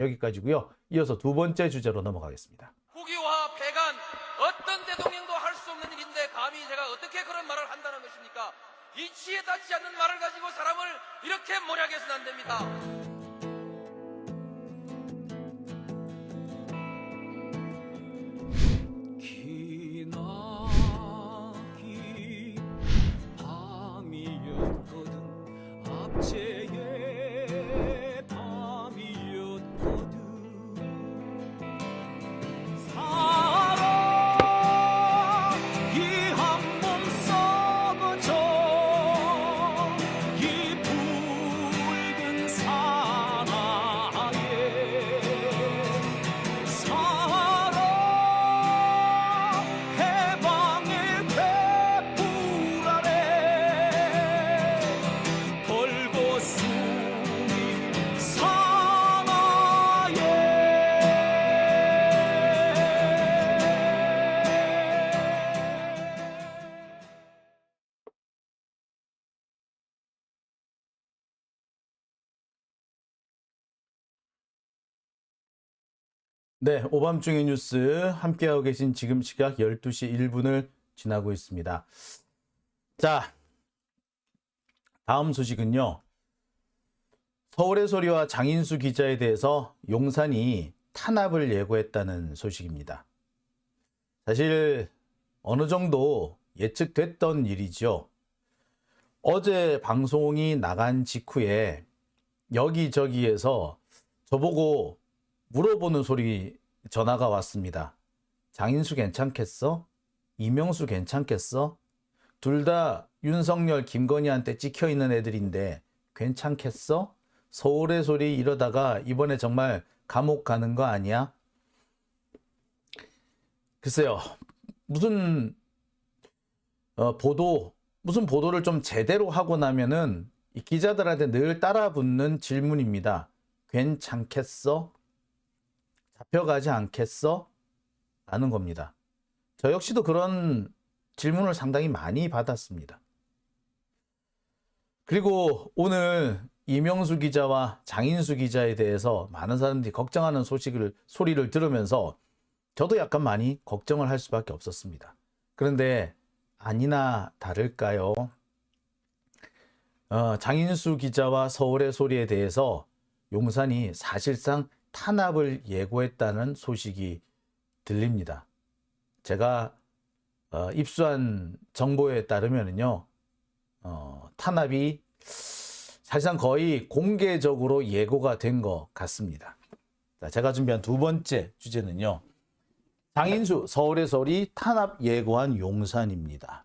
여기까지고요. 이어서 두 번째 주제로 넘어가겠습니다. 국유화 폐간 어떤 대통령도 할 수 없는 일인데 감히 제가 어떻게 그런 말을 한다는 것입니까? 이치에 닿지 않는 말을 가지고 사람을 이렇게 몰약해서는 안 됩니다. 기나긴 밤이었거든 압제의 밤이었거든 사랑이 한 몸 썩어져 이 붉은 사나에 사랑 해방의 횃불 아래 걸고 숨이 사나에 네, 오밤중의 뉴스 함께하고 계신 지금 시각 12시 1분을 지나고 있습니다. 자, 다음 소식은요. 서울의 소리와 장인수 기자에 대해서 용산이 탄압을 예고했다는 소식입니다. 사실 어느 정도 예측됐던 일이죠. 어제 방송이 나간 직후에 여기저기에서 저보고 물어보는 소리 전화가 왔습니다. 장인수 괜찮겠어? 이명수 괜찮겠어? 둘 다 윤석열, 김건희한테 찍혀있는 애들인데 괜찮겠어? 서울의 소리 이러다가 이번에 정말 감옥 가는 거 아니야? 글쎄요. 무슨 보도를 좀 제대로 하고 나면은 이 기자들한테 늘 따라붙는 질문입니다. 괜찮겠어? 잡혀가지 않겠어? 라는 겁니다. 저 역시도 그런 질문을 상당히 많이 받았습니다. 그리고 오늘 이명수 기자와 장인수 기자에 대해서 많은 사람들이 걱정하는 소리를 들으면서 저도 약간 많이 걱정을 할 수밖에 없었습니다. 그런데 아니나 다를까요? 장인수 기자와 서울의 소리에 대해서 용산이 사실상 탄압을 예고했다는 소식이 들립니다. 제가 입수한 정보에 따르면요, 탄압이 사실상 거의 공개적으로 예고가 된 것 같습니다. 자, 제가 준비한 두 번째 주제는요, 장인수 서울의 소리 탄압 예고한 용산입니다.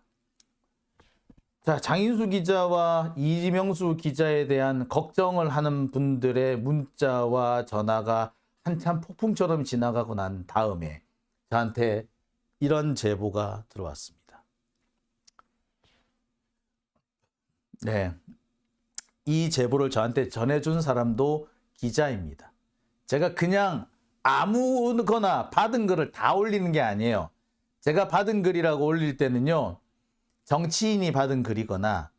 자, 장인수 기자와 이명수 기자에 대한 걱정을 하는 분들의 문자와 전화가 한참 폭풍처럼 지나가고 난 다음에 저한테 이런 제보가 들어왔습니다. 네, 이 제보를 저한테 전해준 사람도 기자입니다. 제가 그냥 아무거나 받은 글을 다 올리는 게 아니에요. 제가 받은 글이라고 올릴 때는요, 정치인이 받은 글이거나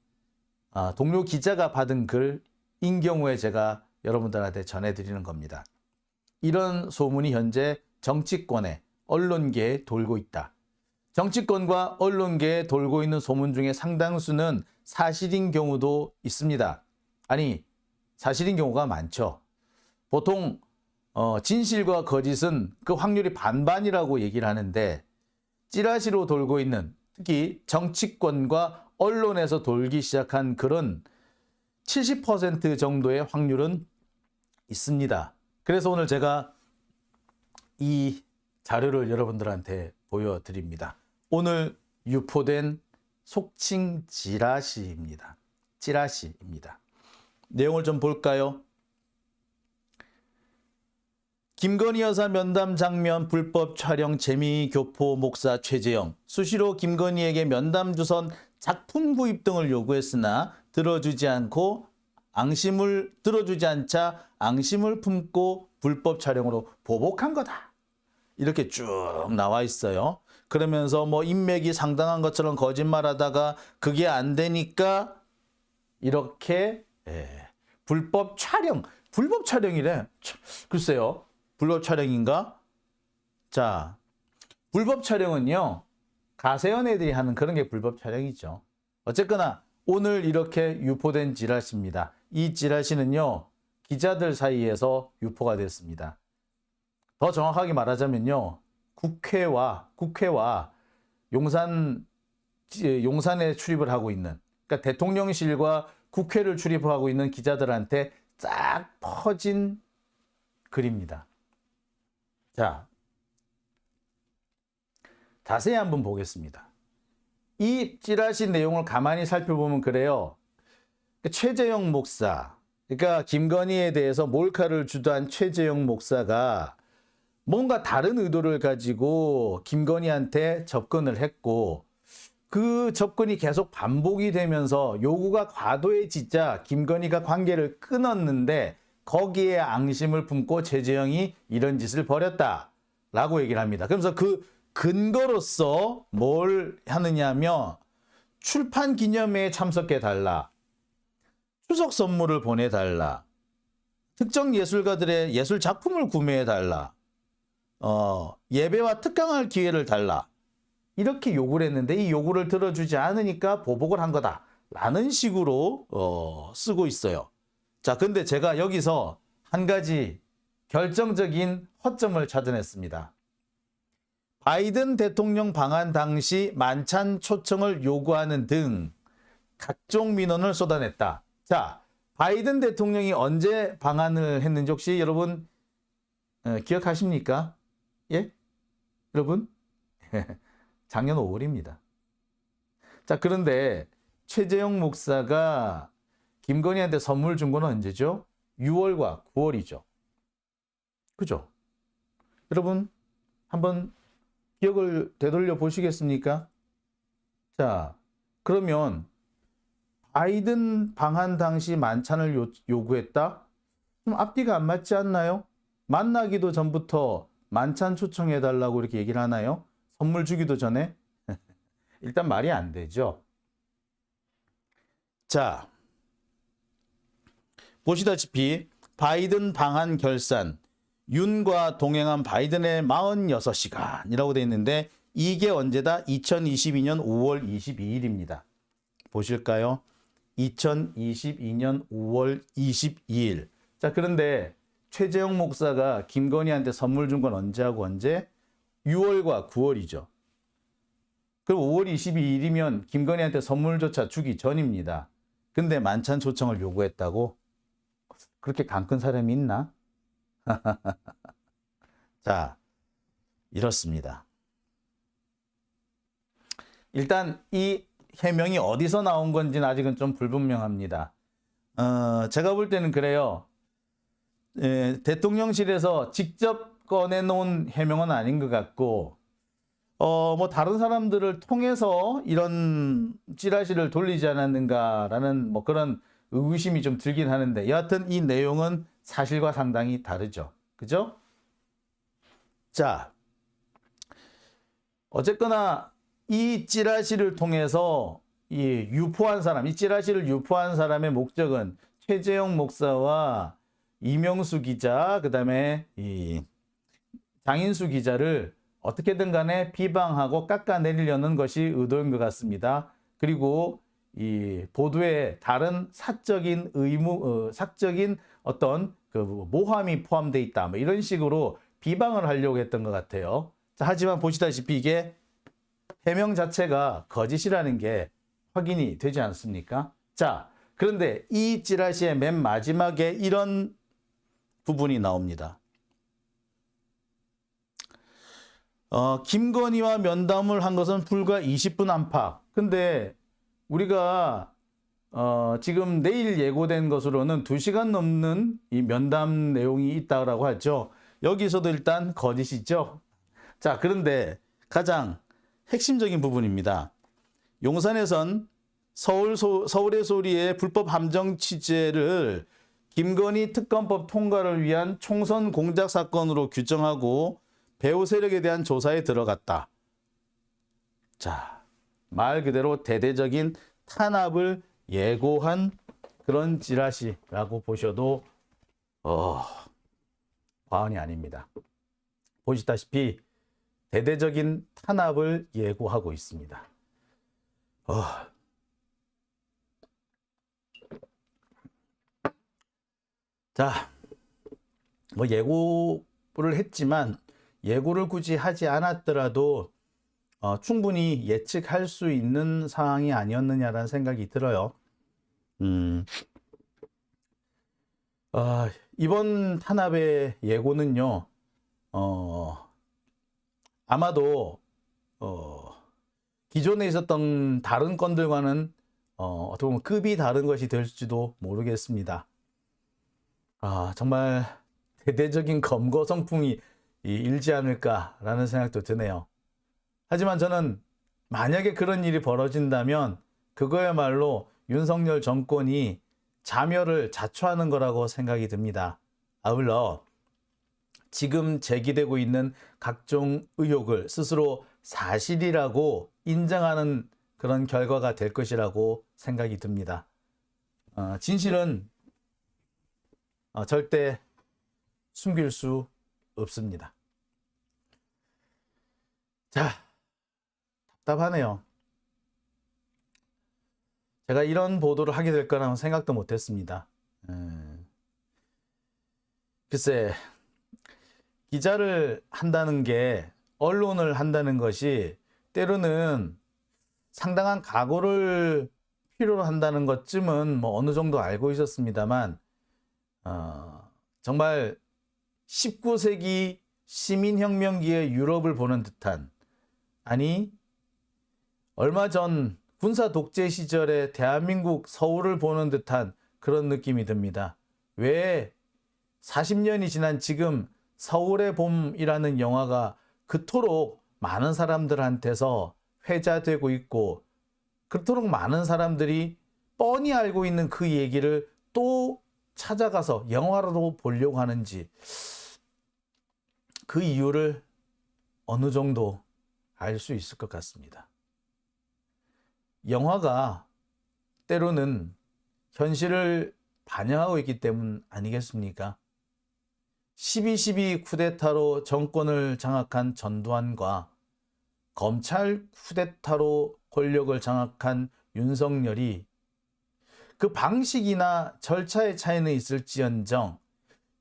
동료 기자가 받은 글인 경우에 제가 여러분들한테 전해드리는 겁니다. 이런 소문이 현재 정치권에 언론계에 돌고 있다. 정치권과 언론계에 돌고 있는 소문 중에 상당수는 사실인 경우도 있습니다. 아니, 사실인 경우가 많죠. 보통 진실과 거짓은 그 확률이 반반이라고 얘기를 하는데, 찌라시로 돌고 있는, 특히 정치권과 언론에서 돌기 시작한 글은 70% 정도의 확률은 있습니다. 그래서 오늘 제가 이 자료를 여러분들한테 보여드립니다. 오늘 유포된 속칭 찌라시입니다. 찌라시입니다. 내용을 좀 볼까요? 김건희 여사 면담 장면 불법 촬영 재미교포 목사 최재영. 수시로 김건희에게 면담 주선 작품 구입 등을 요구했으나 들어주지 않자 앙심을 품고 불법 촬영으로 보복한 거다. 이렇게 쭉 나와 있어요. 그러면서 뭐 인맥이 상당한 것처럼 거짓말하다가 그게 안 되니까 이렇게 불법 촬영, 불법 촬영이래. 글쎄요. 불법 촬영인가? 자, 불법 촬영은요. 가세연 애들이 하는 그런 게 불법 촬영이죠. 어쨌거나 오늘 이렇게 유포된 찌라시입니다. 이 찌라시는요. 기자들 사이에서 유포가 됐습니다. 더 정확하게 말하자면요. 국회와 용산에 출입을 하고 있는, 그러니까 대통령실과 국회를 출입하고 있는 기자들한테 쫙 퍼진 글입니다. 자, 자세히 한번 보겠습니다. 이 찌라시 내용을 가만히 살펴보면 그래요. 최재형 목사, 그러니까 김건희에 대해서 몰카를 주도한 최재형 목사가 뭔가 다른 의도를 가지고 김건희한테 접근을 했고, 그 접근이 계속 반복이 되면서 요구가 과도해지자 김건희가 관계를 끊었는데 거기에 앙심을 품고 최재형이 이런 짓을 벌였다라고 얘기를 합니다. 그러면서 그 근거로서 뭘 하느냐면 출판 기념회에 참석해달라, 추석 선물을 보내달라, 특정 예술가들의 예술 작품을 구매해달라, 예배와 특강할 기회를 달라, 이렇게 요구를 했는데 이 요구를 들어주지 않으니까 보복을 한 거다라는 식으로 쓰고 있어요. 자, 근데 제가 여기서 한 가지 결정적인 허점을 찾아냈습니다. 바이든 대통령 방한 당시 만찬 초청을 요구하는 등 각종 민원을 쏟아냈다. 자, 바이든 대통령이 언제 방한을 했는지 혹시 여러분 기억하십니까? 예? 여러분? 작년 5월입니다. 자, 그런데 최재형 목사가 김건희한테 선물 준 건 언제죠? 6월과 9월이죠. 그죠? 여러분, 한번 기억을 되돌려 보시겠습니까? 자, 그러면 바이든 방한 당시 만찬을 요구했다? 좀 앞뒤가 안 맞지 않나요? 만나기도 전부터 만찬 초청해달라고 이렇게 얘기를 하나요? 선물 주기도 전에? 일단 말이 안 되죠. 자, 보시다시피 바이든 방한 결산, 윤과 동행한 바이든의 46시간이라고 되어 있는데 이게 언제다? 2022년 5월 22일입니다. 보실까요? 2022년 5월 22일. 자, 그런데 최재형 목사가 김건희한테 선물 준 건 언제하고 언제? 6월과 9월이죠. 그럼 5월 22일이면 김건희한테 선물조차 주기 전입니다. 근데 만찬 초청을 요구했다고? 그렇게 강큰 사람이 있나? 자, 이렇습니다. 일단 이 해명이 어디서 나온 건지는 아직은 좀 불분명합니다. 제가 볼 때는 그래요. 대통령실에서 직접 꺼내놓은 해명은 아닌 것 같고, 뭐 다른 사람들을 통해서 이런 찌라시를 돌리지 않았는가라는 뭐 그런 의구심이 좀 들긴 하는데, 여하튼 이 내용은 사실과 상당히 다르죠. 그죠? 자, 어쨌거나 이 찌라시를 통해서 이 찌라시를 유포한 사람의 목적은 최재형 목사와 이명수 기자, 그 다음에 이 장인수 기자를 어떻게든 간에 비방하고 깎아내리려는 것이 의도인 것 같습니다. 그리고 이 보도에 다른 사적인 사적인 어떤 그 모함이 포함되어 있다, 뭐 이런 식으로 비방을 하려고 했던 것 같아요. 자, 하지만 보시다시피 이게 해명 자체가 거짓이라는 게 확인이 되지 않습니까? 자, 그런데 이 찌라시의 맨 마지막에 이런 부분이 나옵니다. 김건희와 면담을 한 것은 불과 20분 안팎. 근데 우리가 지금 내일 예고된 것으로는 2시간 넘는 이 면담 내용이 있다고 하죠. 여기서도 일단 거짓이죠. 자, 그런데 가장 핵심적인 부분입니다. 용산에선 서울의 소리의 불법 함정 취재를 김건희 특검법 통과를 위한 총선 공작 사건으로 규정하고 배후 세력에 대한 조사에 들어갔다. 자, 말 그대로 대대적인 탄압을 예고한 그런 찌라시라고 보셔도 과언이 아닙니다. 보시다시피 대대적인 탄압을 예고하고 있습니다. 자, 뭐 예고를 했지만 예고를 굳이 하지 않았더라도 충분히 예측할 수 있는 상황이 아니었느냐라는 생각이 들어요. 이번 탄압의 예고는요, 아마도 기존에 있었던 다른 건들과는 어떻게 보면 급이 다른 것이 될지도 모르겠습니다. 정말 대대적인 검거 성풍이 일지 않을까라는 생각도 드네요. 하지만 저는 만약에 그런 일이 벌어진다면 그거야말로 윤석열 정권이 자멸을 자초하는 거라고 생각이 듭니다. 아울러 지금 제기되고 있는 각종 의혹을 스스로 사실이라고 인정하는 그런 결과가 될 것이라고 생각이 듭니다. 진실은 절대 숨길 수 없습니다. 자, 답답하네요. 제가 이런 보도를 하게 될 거라는 생각도 못했습니다. 글쎄, 기자를 한다는 게, 언론을 한다는 것이 때로는 상당한 각오를 필요로 한다는 것쯤은 뭐 어느 정도 알고 있었습니다만, 정말 19세기 시민혁명기의 유럽을 보는 듯한, 아니 얼마 전 군사 독재 시절의 대한민국 서울을 보는 듯한 그런 느낌이 듭니다. 왜 40년이 지난 지금 서울의 봄이라는 영화가 그토록 많은 사람들한테서 회자되고 있고, 그토록 많은 사람들이 뻔히 알고 있는 그 얘기를 또 찾아가서 영화로도 보려고 하는지, 그 이유를 어느 정도 알 수 있을 것 같습니다. 영화가 때로는 현실을 반영하고 있기 때문 아니겠습니까? 12.12 쿠데타로 정권을 장악한 전두환과 검찰 쿠데타로 권력을 장악한 윤석열이 그 방식이나 절차의 차이는 있을지언정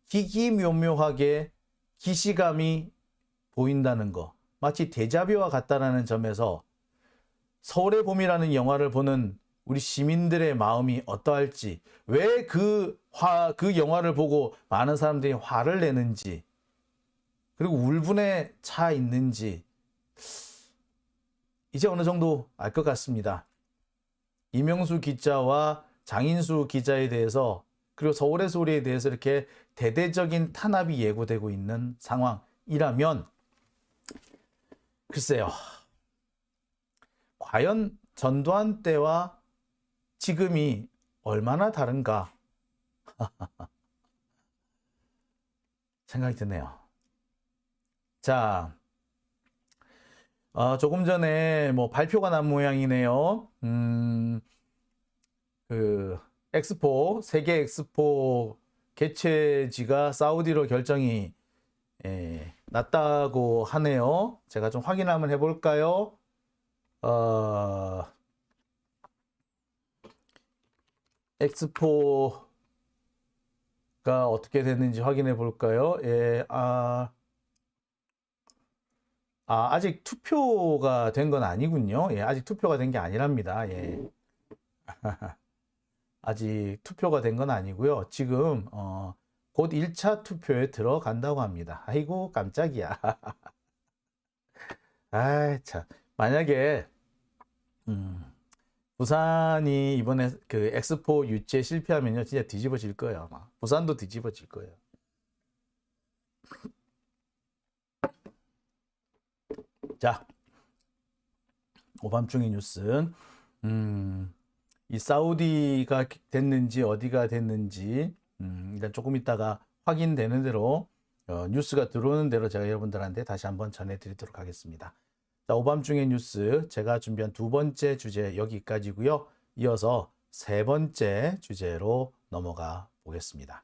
기기묘묘하게 기시감이 보인다는 거, 마치 데자뷰와 같다라는 점에서 서울의 봄이라는 영화를 보는 우리 시민들의 마음이 어떠할지, 왜 그 영화를 보고 많은 사람들이 화를 내는지, 그리고 울분에 차 있는지 이제 어느 정도 알 것 같습니다. 이명수 기자와 장인수 기자에 대해서, 그리고 서울의 소리에 대해서 이렇게 대대적인 탄압이 예고되고 있는 상황이라면, 글쎄요, 과연 전두환 때와 지금이 얼마나 다른가 생각이 드네요. 자, 조금 전에 뭐 발표가 난 모양이네요. 그 엑스포, 세계 엑스포 개최지가 사우디로 결정이 났다고 하네요. 제가 좀 확인 한번 해볼까요? 엑스포가 어떻게 됐는지 확인해 볼까요? 아직 투표가 된 건 아니군요. 아직 투표가 된 게 아니랍니다. 아직 투표가 된 건 아니고요. 지금 곧 1차 투표에 들어간다고 합니다. 아이고 깜짝이야. 참. 만약에 부산이 이번에 그 엑스포 유치에 실패하면요, 진짜 뒤집어질 거예요. 아마 부산도 뒤집어질 거예요. 자, 오밤중의 뉴스. 이 사우디가 됐는지 어디가 됐는지 일단 조금 있다가 확인되는 대로 뉴스가 들어오는 대로 제가 여러분들한테 다시 한번 전해드리도록 하겠습니다. 자, 오밤중의 뉴스, 제가 준비한 두 번째 주제 여기까지고요. 이어서 세 번째 주제로 넘어가 보겠습니다.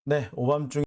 네, 오밤중